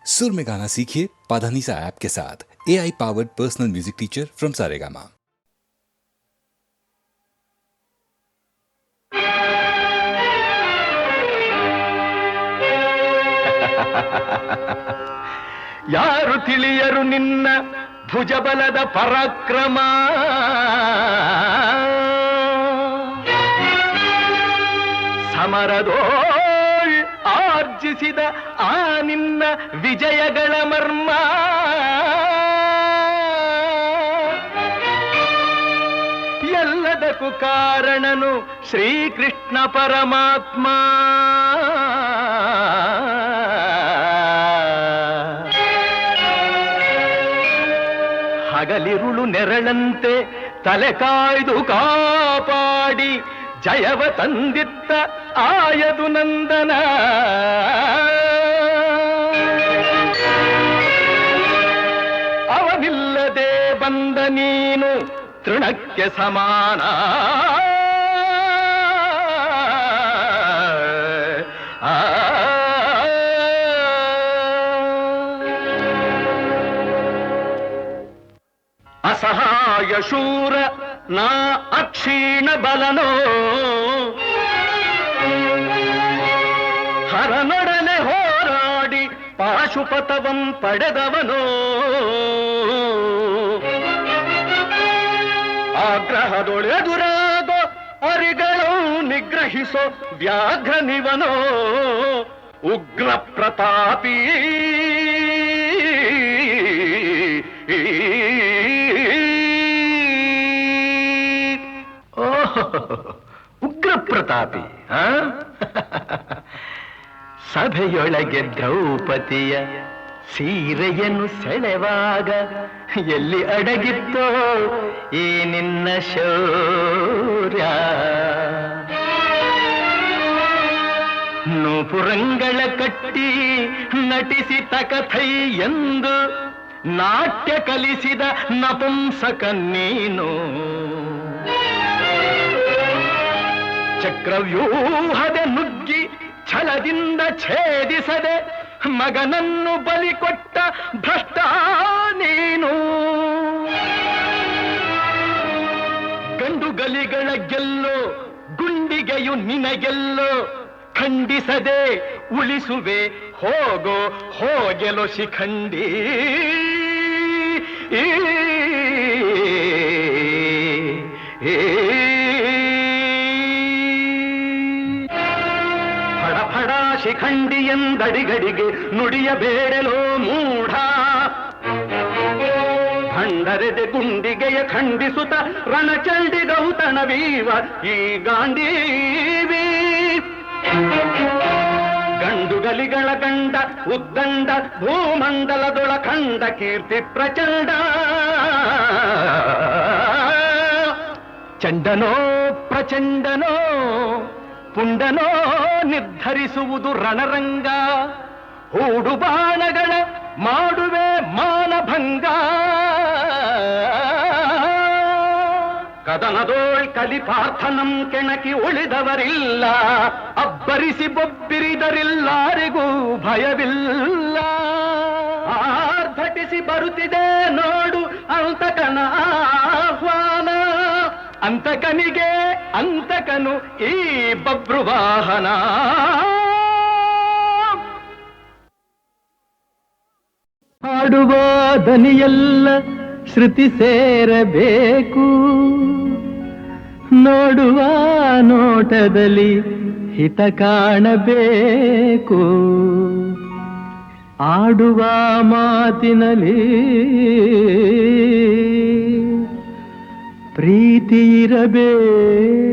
सुर में गाना सीखिए पाधानीसा ऐप के साथ। AI powered personal music teacher from Saregama. ಯಾರು ತಿಳಿಯರು ನಿನ್ನ ಭುಜಬಲದ ಪರಾಕ್ರಮ, ಸಮರದೋಳ್ ಆರ್ಜಿಸಿದ ಆ ನಿನ್ನ ವಿಜಯಗಳ ಮರ್ಮ. ಎಲ್ಲದಕ್ಕೂ ಕಾರಣನು ಶ್ರೀಕೃಷ್ಣ ಪರಮಾತ್ಮ. ಹಗಲಿರುಳು ನೆರಳಂತೆ ತಲೆ ಕಾಯ್ದು ಕಾಪಾಡಿ ಜಯವ ತಂದಿತ್ತ ಆಯದು ನಂದನ. ಅವನಿಲ್ಲದೆ ಬಂದ ನೀನು ತೃಣಕ್ಕೆ ಸಮಾನ. ಅಸಹಾಯ ಶೂರ ನಾ ಅಕ್ಷೀಣ ಬಲನೋ, ಹರನೊಡನೆ ಹೋರಾಡಿ ಪಾಶುಪತವಂ ಪಡೆದವನೋ. ಆಗ್ರಹದೊಳೆದುರಾಗೋ ಅರಿಗಳು ನಿಗ್ರಹಿಸೋ ವ್ಯಾಘ್ರನಿವನೋ. ಉಗ್ರ ಪ್ರತಾಪಿ ಉಗ್ರ ಪ್ರತಾಪಿ. ಸಭೆಯೊಳಗೆ ದ್ರೌಪದಿಯ ಸೀರೆಯನ್ನು ಸೆಳೆವಾಗ ಎಲ್ಲಿ ಅಡಗಿತ್ತೋ ಈ ನಿನ್ನ ಶೌರ್ಯ. ನೂಪುರಂಗಳ ಕಟ್ಟಿ ನಟಿಸಿ ತಕಥೈ ಎಂದು ನಾಟ್ಯ ಕಲಿಸಿದ ನಪುಂಸಕ ನೀನು. ಚಕ್ರವ್ಯೂಹದ ನುಗ್ಗಿ ಛಲದಿಂದ ಛೇದಿಸದೆ ಮಗನನ್ನು ಬಲಿ ಕೊಟ್ಟ ಭ್ರಷ್ಟ ನೀನು. ಗಂಡುಗಲಿಗಳ ಗೆಲ್ಲೋ ಗುಂಡಿಗೆಯು ನಿನಗೆಲ್ಲೋ. ಖಂಡಿಸದೆ ಉಳಿಸುವೆ ಹೋಗೋ ಹೋಗೆಲೋ ಶಿಖಂಡಿ. ಫಡ ಶಿಖಂಡಿ ಎಂದಡಿಗಡಿಗೆ ನುಡಿಯಬೇಡಲೋ ಮೂಢ. ಭಂಡರೆದೆ ಗುಂಡಿಗೆಯ ಖಂಡಿಸುತ್ತ ರಣಚಂಡಿ ಗೌತಣವೀವ ಈ ಗಾಂಧೀವಿ. ಗಂಡುಗಲಿಗಳ ಗಂಡ ಉದ್ದಂಡ ಭೂಮಂಡಲದೊಳ ಖಂಡ ಕೀರ್ತಿ ಪ್ರಚಂಡ. ಚಂಡನೋ ಪ್ರಚಂಡನೋ ಪುಂಡನೋ ನಿರ್ಧರಿಸುವುದು ರಣರಂಗ. ಹೂಡು ಬಾಣಗಳ ಮಾಡುವೆ ಮಾನಭಂಗ. ಕದನದೋಳ್ ಕಲಿಪಾರ್ಥನಂ ಕೆಣಕಿ ಉಳಿದವರಿಲ್ಲ. ಅಬ್ಬರಿಸಿ ಬೊಬ್ಬಿರಿದರಿಲ್ಲಾರಿಗೂ ಭಯವಿಲ್ಲ. ಆರ್ಭಟಿಸಿ ಬರುತ್ತಿದೆ ನೋಡು ಅಂತಕನ ಆಹ್ವಾನ. ಅಂತಕನಿಗೆ ಅಂತಕನು ಈ ಬಭ್ರುವಾಹನ. ಹಾಡುವ ದನಿಯೆಲ್ಲ ಶ್ರುತಿ ಸೇರಬೇಕು. ನೋಡುವ ನೋಟದಲ್ಲಿ ಹಿತ ಕಾಣಬೇಕು. ಆಡುವ ಮಾತಿನಲ್ಲಿ ಪ್ರೀತಿ ಇರಬೇಕು.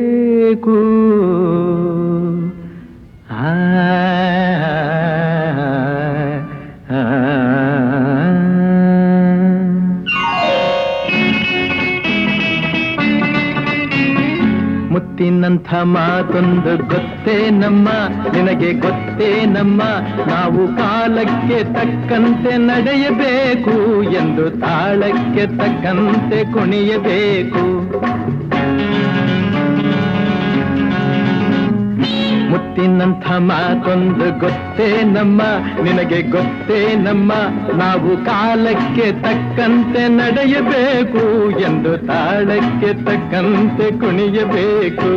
ಮುತ್ತಿನಂಥ ಮಾತೊಂದು ಗೊತ್ತೇ ನಮ್ಮ, ನಿನಗೆ ಗೊತ್ತೇ ನಮ್ಮ. ನಾವು ಕಾಲಕ್ಕೆ ತಕ್ಕಂತೆ ನಡೆಯಬೇಕು ಎಂದು ತಾಳಕ್ಕೆ ತಕ್ಕಂತೆ ಕುಣಿಯಬೇಕು. ಮುತ್ತಿನಂಥ ಮಾತೊಂದು ಗೊತ್ತೇ ನಮ್ಮ, ನಿನಗೆ ಗೊತ್ತೇ ನಮ್ಮ, ನಾವು ಕಾಲಕ್ಕೆ ತಕ್ಕಂತೆ ನಡೆಯಬೇಕು ಎಂದು ತಾಳಕ್ಕೆ ತಕ್ಕಂತೆ ಕುಣಿಯಬೇಕು.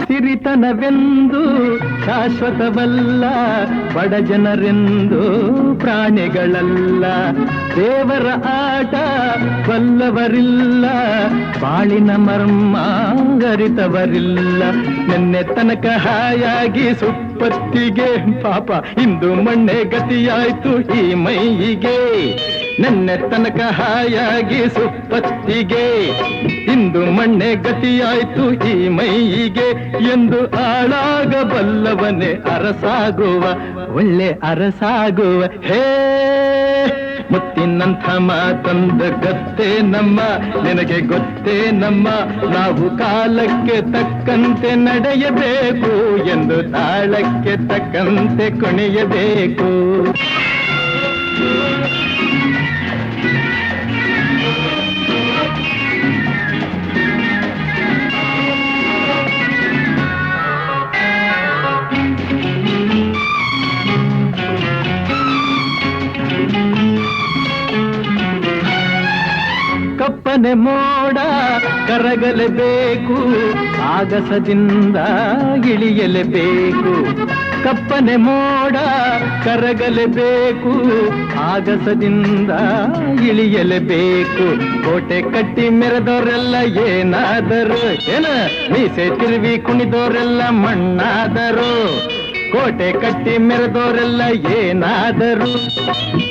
ಸಿರಿತನವೆಂದು ಶಾಶ್ವತವಲ್ಲ, ಬಡ ಜನರೆಂದು ಪ್ರಾಣಿಗಳಲ್ಲ, ದೇವರ ಆಟ ಬಲ್ಲವರಿಲ್ಲ, ಬಾಳಿನ ಮರ್ಮ ಅರಿತವರಿಲ್ಲ. ನಿನ್ನೆ ತನಕ ಹಾಯಾಗಿ ಸುಪ್ಪತ್ತಿಗೆ ಪಾಪ ಇಂದು ಮಣ್ಣೆ ಗತಿಯಾಯ್ತು ಈ ಮೈಯಿಗೆ. ನಿನ್ನೆ ತನಕ ಹಾಯಾಗಿ ಸುಪ್ಪತ್ತಿಗೆ ಇಂದು ಮಣ್ಣೆ ಗತಿಯಾಯ್ತು ಈ ಮೈಯಿಗೆ. ಎಂದು ಆಳಾಗಬಲ್ಲವನೇ ಅರಸಾಗುವ, ಒಳ್ಳೆ ಅರಸಾಗುವ. ಹೇ ಮುತ್ತಿನಂಥ ಮಾತೊಂದು ಗೊತ್ತೇ ನಮ್ಮ, ನಿನಗೆ ಗೊತ್ತೇ ನಮ್ಮ, ನಾವು ಕಾಲಕ್ಕೆ ತಕ್ಕಂತೆ ನಡೆಯಬೇಕು ಎಂದು ತಾಳಕ್ಕೆ ತಕ್ಕಂತೆ ಕುಣಿಯಬೇಕು. ಕಪ್ಪನೆ ಮೋಡ ಕರಗಲೇಬೇಕು, ಆಗಸದಿಂದ ಇಳಿಯಲೇಬೇಕು. ಕಪ್ಪನೆ ಮೋಡ ಕರಗಲೇಬೇಕು, ಆಗಸದಿಂದ ಇಳಿಯಲೇಬೇಕು. ಕೋಟೆ ಕಟ್ಟಿ ಮೆರೆದವರೆಲ್ಲ ಏನಾದರು, ಮೀಸೆ ತಿರುವಿ ಕುಣಿದವರೆಲ್ಲ ಮಣ್ಣಾದರು. ಕೋಟೆ ಕಟ್ಟಿ ಮೆರೆದೋರೆಲ್ಲ ಏನಾದರು,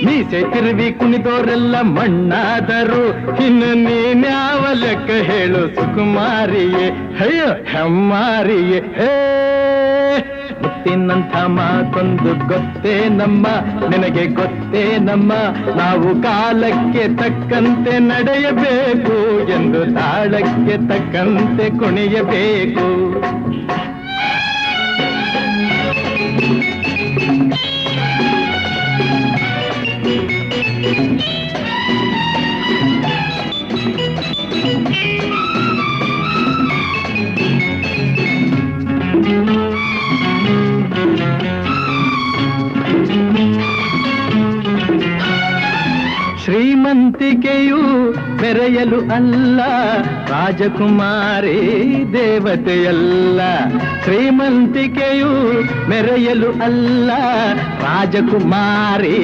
ಮೀಸೆ ತಿರುವಿ ಕುಣಿದೋರೆಲ್ಲ ಮಣ್ಣಾದರು. ಇನ್ನು ನೀನ್ಯಾವ ಲೆಕ್ಕ ಹೇಳು ಸುಕುಮಾರಿಯೇ, ಅಯ್ಯೋ ಹೆಮ್ಮಾರಿಯೇ. ಹೇ ಮುತ್ತಿನಂಥ ಮಾತೊಂದು ಗೊತ್ತೇ ನಮ್ಮ, ನಿನಗೆ ಗೊತ್ತೇ ನಮ್ಮ, ನಾವು ಕಾಲಕ್ಕೆ ತಕ್ಕಂತೆ ನಡೆಯಬೇಕು ಎಂದು ತಾಳಕ್ಕೆ ತಕ್ಕಂತೆ ಕುಣಿಯಬೇಕು. ಶ್ರೀಮಂತಿಕೆಯು ಮೆರೆಯಲು ಅಲ್ಲ, ರಾಜಕುಮಾರಿ ದೇವತೆಯಲ್ಲ. ಶ್ರೀಮಂತಿಕೆಯು ಮೆರೆಯಲು ಅಲ್ಲ, ರಾಜಕುಮಾರಿ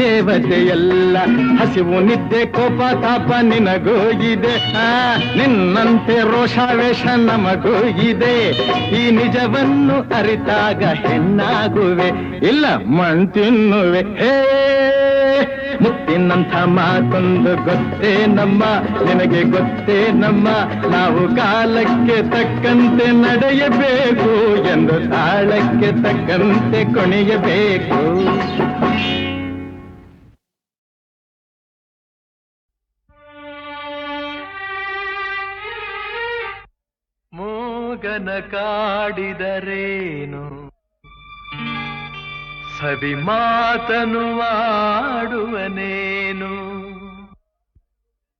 ದೇವತೆಯಲ್ಲ. ಹಸಿವು ನಿದ್ದೆ ಕೋಪ ತಾಪ ನಿನಗೂ ಇದೆ, ನಿನ್ನಂತೆ ರೋಷಾವೇಶ ನಮಗೂ ಇದೆ. ಈ ನಿಜವನ್ನು ಅರಿತಾಗ ಹೆಣ್ಣಾಗುವೆ, ಇಲ್ಲ ಮಣ್ ತಿನ್ನುವೆ. ಹೇ ಮುತ್ತಿನಂಥ ಮಾತೊಂದು ಗೊತ್ತೇ ನಮ್ಮ, ನಿನಗೆ ಗೊತ್ತೇ ನಮ್ಮ, ನಾವು ಕಾಲಕ್ಕೆ ತಕ್ಕಂತೆ ನಡೆಯಬೇಕು ಎಂದು ತಾಳಕ್ಕೆ ತಕ್ಕಂತೆ ಕುಣಿಯಬೇಕು. ಮೂಗನ ಕಾಡಿದರೇನು, ಸವಿ ಮಾತನು ಆಡುವನೇನು.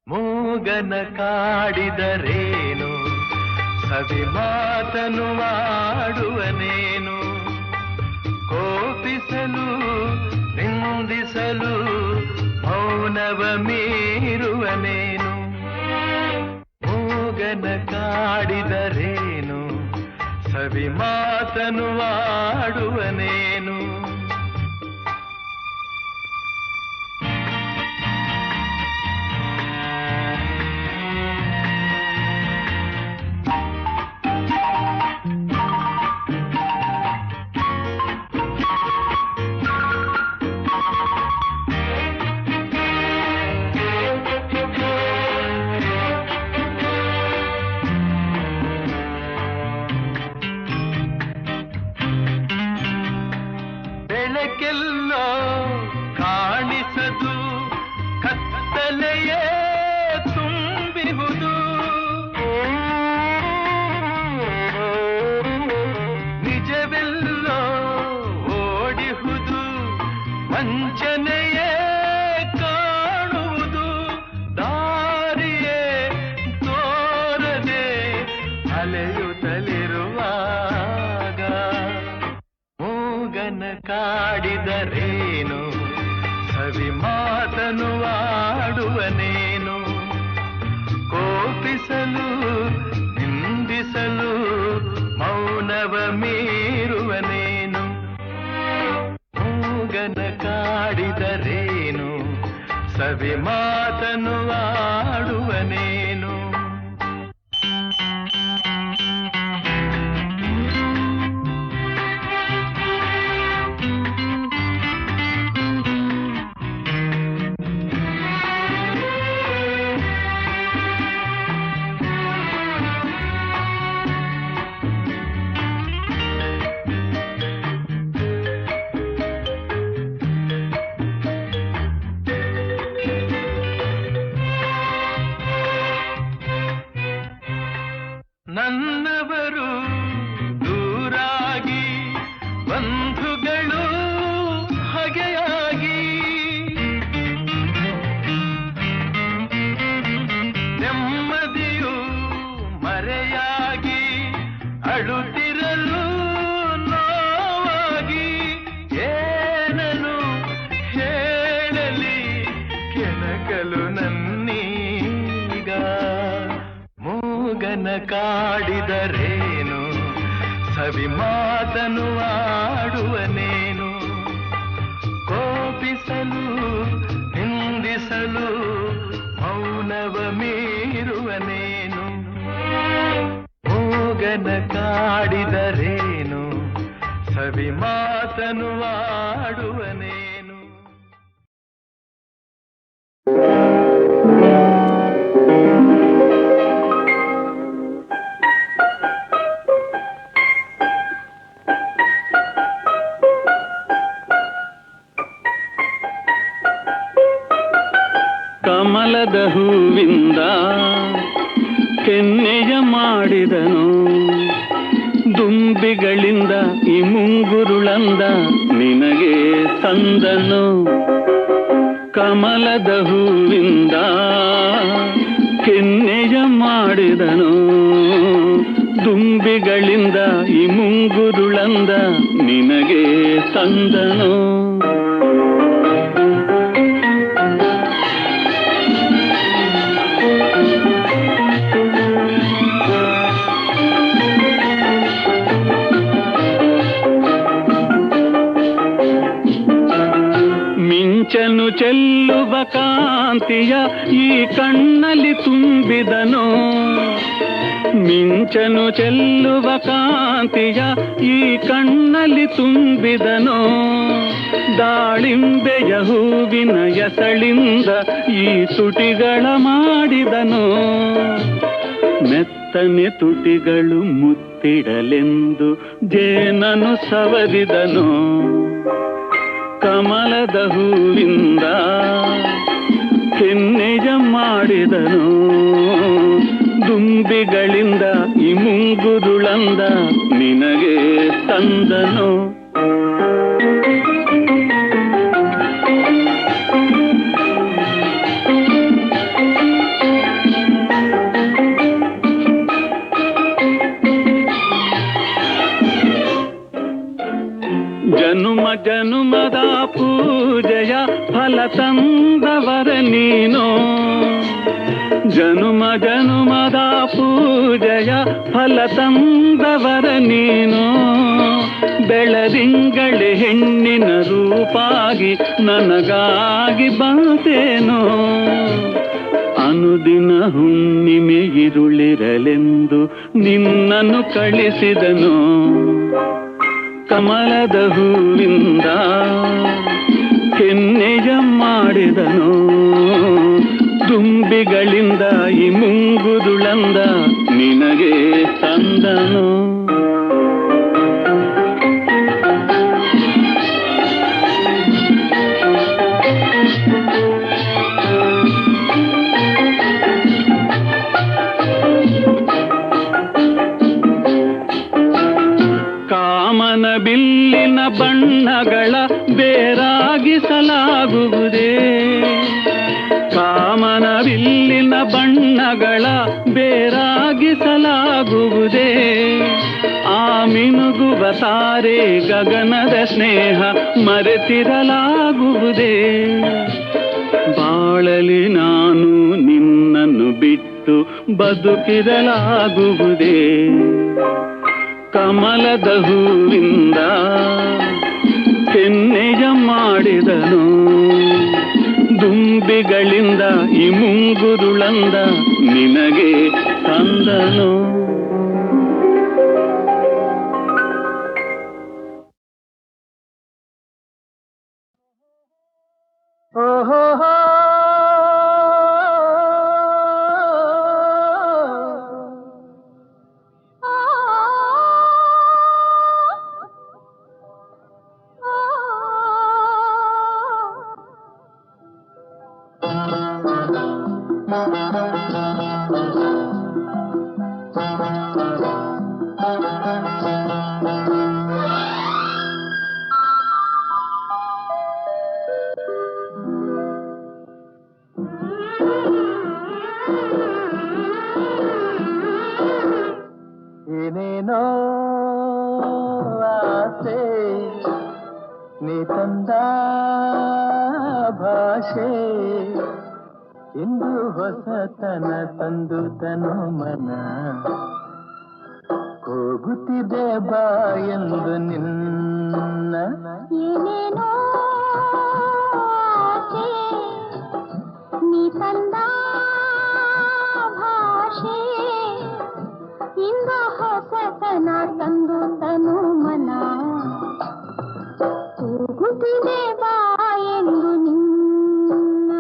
ಮೂಗನ ಕಾಡಿದರೇನು, ಸವಿ ಮಾತನು ಆಡುವನೇನು. ಕೋಪಿಸಲು ನಿಂದಿಸಲು ಮೌನವ ಮೀರುವನೇನು. ಮೂಗನ ಕಾಡಿದರೇನು, ಸವಿ ಮಾತನು ಆಡುವನೇನು. ಅಲೆಯುತ್ತಲಿರುವಾಗ ಮೂಗನ ಕಾಡಿದರೇನು ಸವಿ ಮಾತನು ಆಡುವನೇನು ಕೋಪಿಸಲು ನಿಂದಿಸಲು ಮೌನವ ಮೀರುವನೇನು ಮೂಗನ ಕಾಡಿದರೇನು ಸವಿ ಮಾತನು ಆಡುವನೇನು ನನ್ನವರು ದೂರಾಗಿ ಬಂಧುಗಳು ಹಗೆಯಾಗಿ ನೆಮ್ಮದಿಯು ಮರೆಯಾಗಿ ಅಳುತ್ತಿರಲು ನೋವಾಗಿ ಏನನು ಹೇಳಲಿ ಕೆಣಕಲು ನನ್ನೀಗ ಮೂಗನ ಕಾಡಿದರೇನು ಸವಿ ಮಾತನು ಆಡುವನೇನು ಕೋಪಿಸಲು ನಿಂದಿಸಲು ಮೌನವ ಮೀರುವನೇನು ಮೂಗನ ಕಾಡಿದರೇನು ಸವಿ ಮಾತನು ಆಡುವನೇನು ಕಮಲದ ಹೂವಿಂದ ಕೆನ್ನೆಯ ಮಾಡಿದನು ದುಂಬಿಗಳಿಂದ ಈ ಮುಂಗುರುಳಂದ ನಿನಗೆ ತಂದನು ಕಮಲದ ಹೂವಿಂದ ಕೆನ್ನೆಯ ಮಾಡಿದನು ದುಂಬಿಗಳಿಂದ ಈ ಮುಂಗುರುಳಂದ ನಿನಗೆ ತಂದನು ಮಿಂಚನು ಚೆಲ್ಲುವ ಕಾಂತಿಯ ಈ ಕಣ್ಣಲ್ಲಿ ತುಂಬಿದನು ಮಿಂಚನು ಚೆಲ್ಲುವ ಕಾಂತಿಯ ಈ ಕಣ್ಣಲ್ಲಿ ತುಂಬಿದನು ದಾಳಿಂಬೆಯ ಹೂವಿನ ಎಸಳಿಂದ ಈ ತುಟಿಗಳ ಮಾಡಿದನು ಮೆತ್ತನೆ ತುಟಿಗಳು ಮುತ್ತಿಡಲೆಂದು ಜೇನನು ಸವರಿದನು ಕಮಲದ ಹೂವಿಂದ ಕೆನ್ನೆಯ ಮಾಡಿದನು ದುಂಬಿಗಳಿಂದ ಈ ಮುಂಗುರುಳಂದ ನಿನಗೆ ತಂದನು ಜನುಮ ಜನುಮದ ಪೂಜೆಯ ಫಲ ತಂದವರ ನೀನು ಜನುಮ ಜನುಮದ ಪೂಜೆಯ ಫಲ ತಂದವರ ನೀನು ಬೆಳದಿಂಗಳೆ ಹೆಣ್ಣಿನ ರೂಪಾಗಿ ನನಗಾಗಿ ಬಂತೇನೋ ಅನುದಿನ ಹುಣ್ಣಿಮೆ ಇರುಳಿರಲೆಂದು ನಿನ್ನನ್ನು ಕಳಿಸಿದನು ಕಮಲದ ಹೂವಿಂದ ಕೆನ್ನೆಯ ಮಾಡಿದನು ದುಂಬಿಗಳಿಂದ ಈ ಮುಂಗುರುಳಂದ ನಿನಗೆ ತಂದನು ಕಾಮನ ಬಿಲ್ಲಿನ ಬಣ್ಣಗಳ ಬೇರಾಗಿಸಲಾಗುವುದೇ ಕಾಮನ ಬಿಲ್ಲಿನ ಬಣ್ಣಗಳ ಬೇರಾಗಿಸಲಾಗುವುದೇ ಮಿನುಗುವುದೇ ಆ ಮಿನುಗುವ ತಾರೆ ಗಗನದ ಸ್ನೇಹ ಮರೆತಿರಲಾಗುವುದೇ ಬಾಳಲಿ ನಾನು ನಿನ್ನನ್ನು ಬಿಟ್ಟು ಬದುಕಿರಲಾಗುವುದೇ ಕಮಲದ ಹೂವಿಂದ ಕೆನ್ನೆಯ ಮಾಡಿದನು ದುಂಬಿಗಳಿಂದ ಈ ಮುಂಗುರುಳಂದ ನಿನಗೆ ತಂದನು ಏನೇನೋ ಆಸೆ ನೀ ತಂದ ಭಾಷೆ ಇಂದು ಹೊಸತನ ತಂದು ತನು ಮನ ಹೋಗುತ್ತಿದೆ ಬಾ ಎಂದು ನಿನ್ನ ಏನೇನೋ ಆಸೆ ನೀ ತಂದ ಭಾಷೆ ಇಂದು ಹೊಸತನ ತಂದು ತನು ಮನ ಹೋಗುತ್ತಿದೆ ಬಾ ಎಂದು ನಿನ್ನ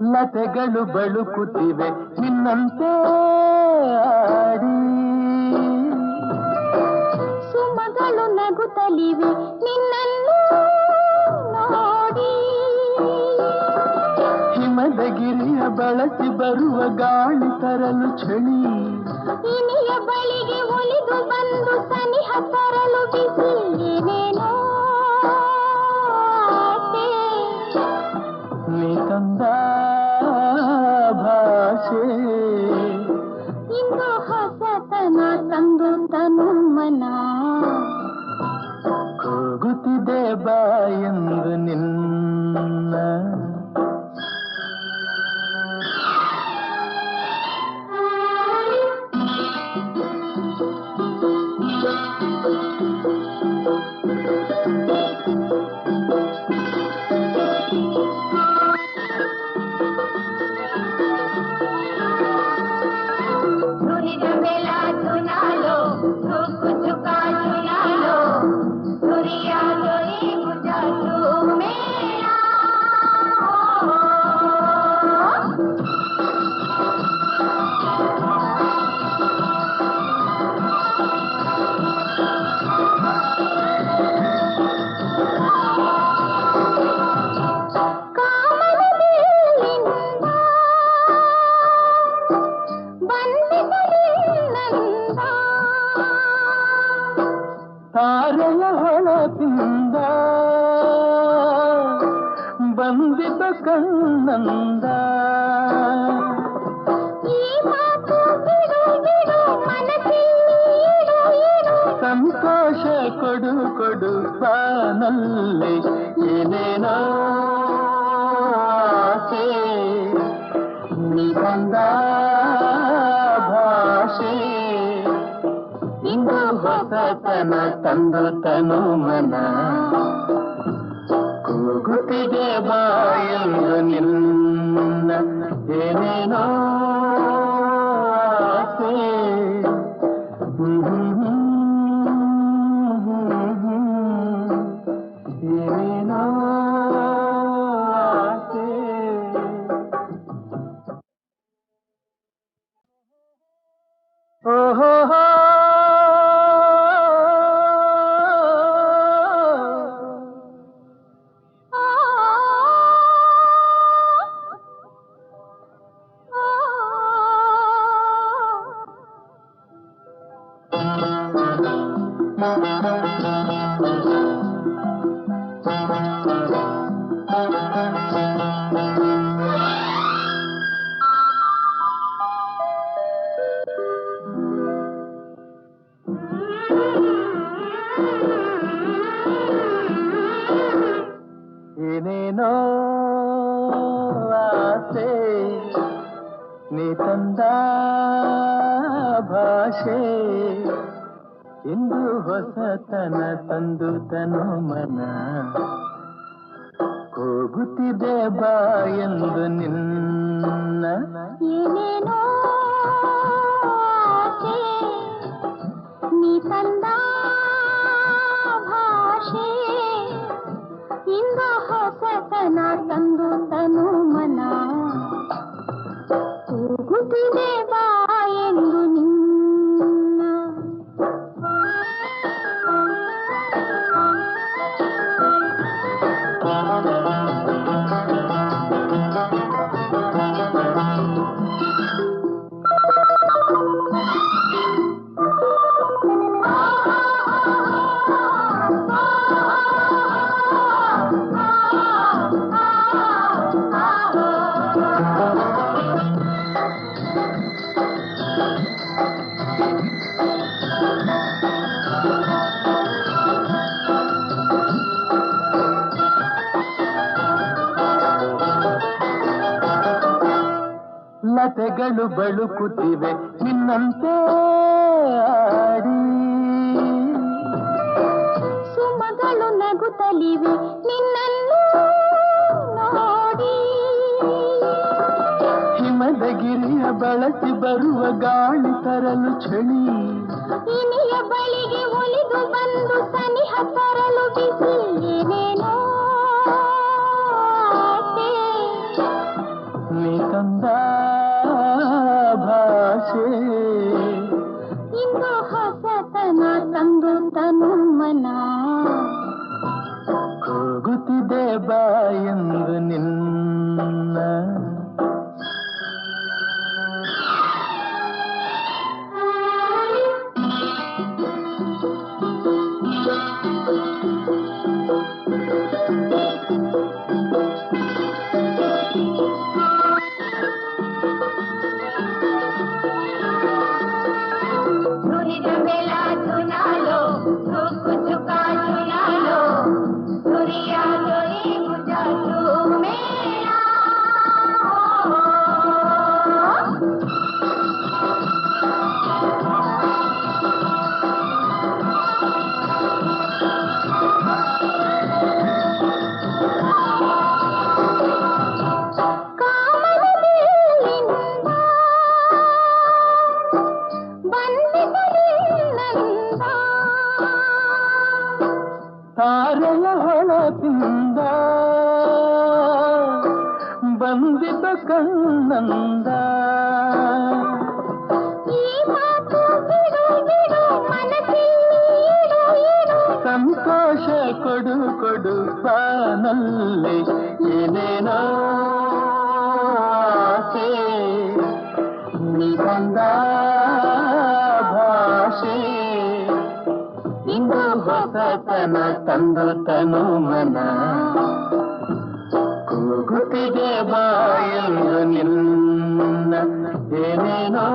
ಲತೆಗಳು ಬಳುಕುತ್ತಿವೆ ನಿನ್ನಂತೆ ಆಡಿ ಸುಮಗಳು ನಗುತ್ತಲಿವೆ ನಿನ್ನನ್ನು ನೋಡಿ ಹಿಮದ ಗಿರಿಯ ಬಳಸಿ ಬರುವ ಗಾಳಿ ತರಲು ಚಳಿ ಇನಿಯ ಬಳಿಗೆ ಒಲಿದು ಬಂದು ಸನಿಹ ತರಲು ಬಿಸಿ ಏನೇನೋ ಆಸೆ ನೀ ತಂದ ಭಾಷೆ ಇಂದು ಹೊಸತನ ತಂದು ತನು ಮನ ಹೋಗುತ್ತಿದೆ ಬಾ ಎಂದು ನಿನ್ನ ತಾರೆಯ ಹೊಳಪಿಂದ ಬಂದಿದ್ದ ಕಣ್ಣಂದ ಈ ಮಾತು ಬಿಡು ಬಿಡು ಮನಸ್ಸಿಲ್ಲಿ ಇಡು ಇಡು ಸಂತೋಷ ಕೊಡು ಕೊಡು ಬಾನಲ್ಲಿ ಏನೇನೋ ಆಸೆ ನೀ ಬಂದ ಭಾಷೆ ಇಂದು ಹೊಸತನ ತಂದು ತನು ಮನ ಕೂಗುತ್ತಿದೆ ಬಾ ಎಂದು ನಿನ್ನ ಏನೇನೋ ಆಸೆ ಏನೇನೋ ಆಸೆ ನೀ ತಂದ ಭಾಷೆ ಇಂದು ಹೊಸತನ ತಂದು ತನು ಮನ ಹೋಗುತ್ತಿದೆ ಬಾ ಎಂದು ನಿನ್ನ ಏನೇನೋ ಆಸೆ ನೀ ತಂದ ಭಾಷೆ ಇಂದು ಹೊಸತನ ತಂದು ತನು ಮನ ಹೋಗುತ್ತಿದೆ ಬಾ ಎಂದು ನಿನ್ನ ಲತೆಗಳು ಬಳುಕುತ್ತಿವೆ ನಿನ್ನಂತೆ ಆಡಿ ಸುಮಗಳು ನಗುತ್ತಲಿವೆ ನಿನ್ನನ್ನು ನೋಡಿ ಹಿಮದ ಗಿರಿಯ ಬಳಸಿ ಬರುವ ಗಾಳಿ ತರಲು ಚಳಿ ಇನಿಯ ಬಳಿಗೆ ಒಲಿದು ಬಂದು ಸನಿಹ ತರಲು ಬಿಸಿ ಏನೇನೋ ಆಸೆ ನೀ ತಂದ ಭಾಷೆ ಇಂದು ಹೊಸತನ ತಂದು ತನು ಮನ ಹೋಗುತ್ತಿದೆ ಬಾ ಎಂದು ನಿನ್ನ ತಾರೆಯ ಹೊಳಪಿಂದ ಬಂದಿದ್ದ ಕಣ್ಣಂದ ಈ ಮಾತು ಬಿಡು ಬಿಡು ಮನಸ್ಸಿಲ್ಲಿ ಇಡು ಇಡು ಸಂತೋಷ ಕೊಡು ಕೊಡು ಬಾನಲ್ಲಿ ಏನೇನೋ ಆಸೆ ನೀ ಬಂದ ಭಾಷೆ ಇಂದು ಹೊಸತನ ತಂದು ತನು ಮನ ಕೂಗುತ್ತಿದೆ ಬಾ ಎಂದು ನಿನ್ನ ಏನೇನೋ